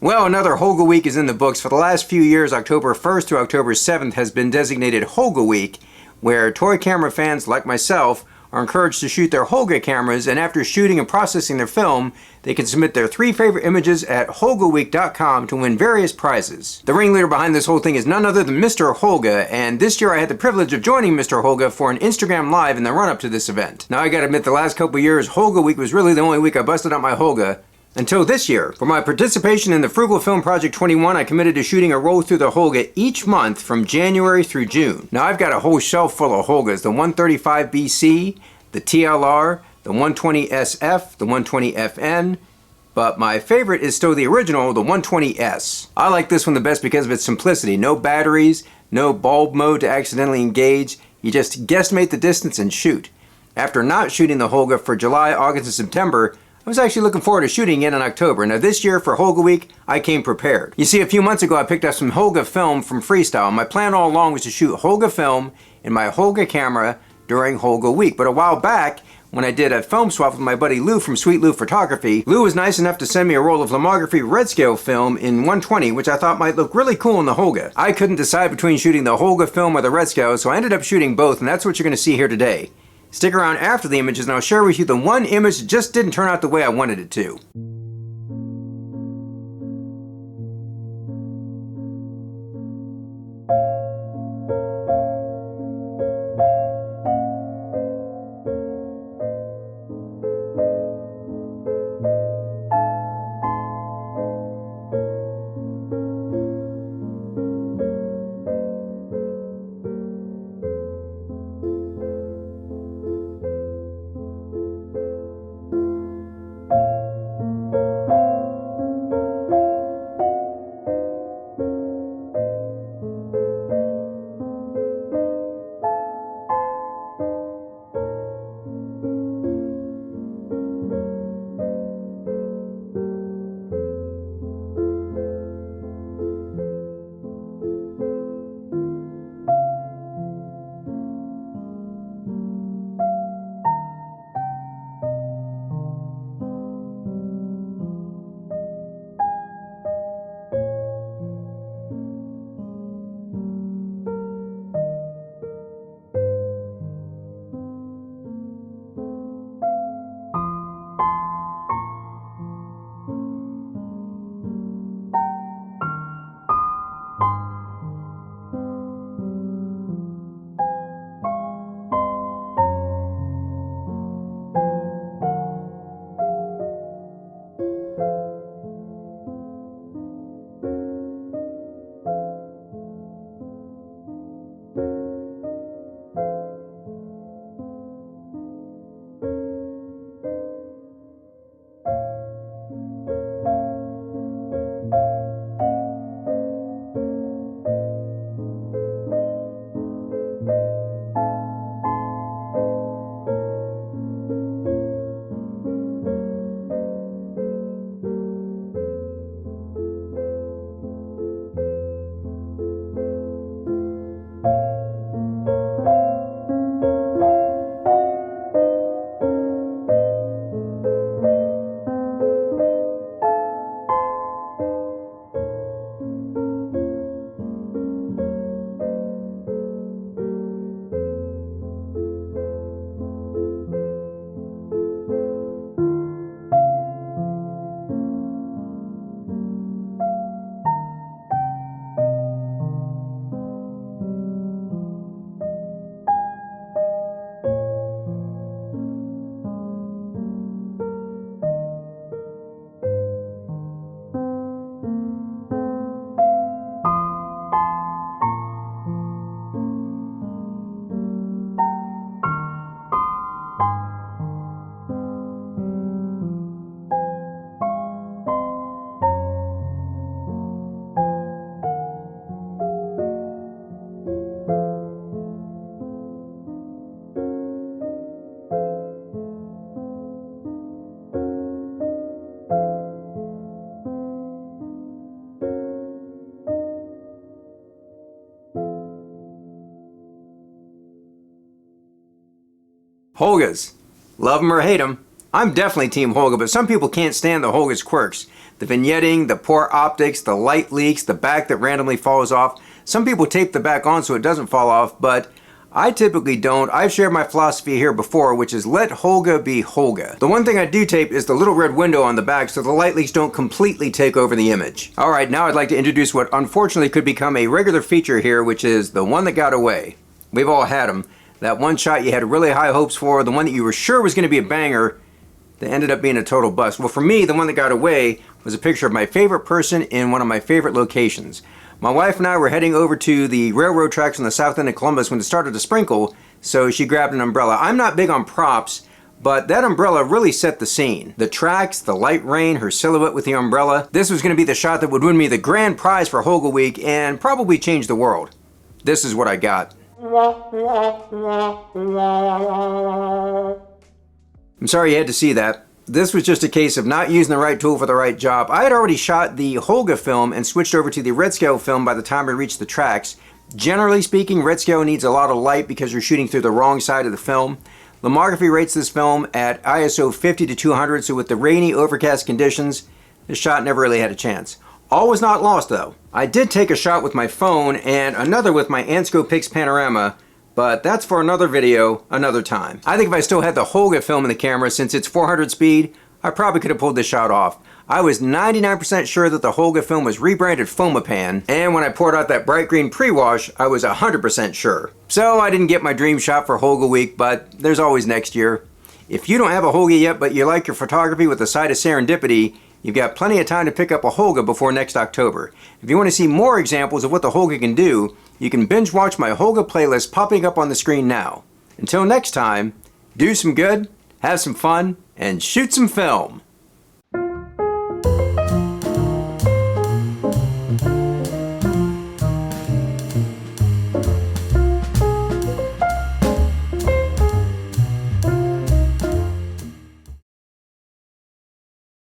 Well, another Holga week is in the books. For the last few years, October 1st through October 7th has been designated Holga week, where toy camera fans like myself are encouraged to shoot their Holga cameras, and after shooting and processing their film, they can submit their 3 favorite images at holgaweek.com to win various prizes. The ringleader behind this whole thing is none other than Mr. Holga, and this year I had the privilege of joining Mr. Holga for an Instagram Live in the run-up to this event. Now I gotta admit, the last couple years, Holga week was really the only week I busted out my Holga. Until this year. For my participation in the Frugal Film Project 21, I committed to shooting a roll through the Holga each month from January through June. Now I've got a whole shelf full of Holgas, the 135BC, the TLR, the 120SF, the 120FN, but my favorite is still the original, the 120S. I like this one the best because of its simplicity. No batteries, no bulb mode to accidentally engage. You just guesstimate the distance and shoot. After not shooting the Holga for July, August, and September, I was actually looking forward to shooting it in October. Now this year for Holga week, I came prepared. You see, a few months ago I picked up some Holga film from Freestyle. My plan all along was to shoot Holga film in my Holga camera during Holga week. But a while back, when I did a film swap with my buddy Lou from Sweet Lou Photography, Lou was nice enough to send me a roll of Lomography Redscale film in 120, which I thought might look really cool in the Holga. I couldn't decide between shooting the Holga film or the Redscale, so I ended up shooting both, and that's what you're going to see here today. Stick around after the images and I'll share with you the one image that just didn't turn out the way I wanted it to. Holgas. Love them or hate them. I'm definitely Team Holga, but some people can't stand the Holga's quirks. The vignetting, the poor optics, the light leaks, the back that randomly falls off. Some people tape the back on so it doesn't fall off, but I typically don't. I've shared my philosophy here before, which is let Holga be Holga. The one thing I do tape is the little red window on the back so the light leaks don't completely take over the image. Alright, now I'd like to introduce what unfortunately could become a regular feature here, which is the one that got away. We've all had them. That one shot you had really high hopes for, the one that you were sure was going to be a banger, that ended up being a total bust. Well, for me, the one that got away was a picture of my favorite person in one of my favorite locations. My wife and I were heading over to the railroad tracks on the south end of Columbus when it started to sprinkle, so she grabbed an umbrella. I'm not big on props, but that umbrella really set the scene. The tracks, the light rain, her silhouette with the umbrella. This was going to be the shot that would win me the grand prize for Holga Week and probably change the world. This is what I got. I'm sorry you had to see that. This was just a case of not using the right tool for the right job. I had already shot the Holga film and switched over to the Redscale film by the time I reached the tracks. Generally speaking, Redscale needs a lot of light because you're shooting through the wrong side of the film. Lomography rates this film at ISO 50 to 200, so with the rainy, overcast conditions, this shot never really had a chance. All was not lost though. I did take a shot with my phone and another with my Ansco Pix Panorama, but that's for another video, another time. I think if I still had the Holga film in the camera, since it's 400 speed, I probably could have pulled this shot off. I was 99% sure that the Holga film was rebranded Fomapan, and when I poured out that bright green pre-wash, I was 100% sure. So I didn't get my dream shot for Holga Week, but there's always next year. If you don't have a Holga yet, but you like your photography with a side of serendipity, you've got plenty of time to pick up a Holga before next October. If you want to see more examples of what the Holga can do, you can binge watch my Holga playlist popping up on the screen now. Until next time, do some good, have some fun, and shoot some film.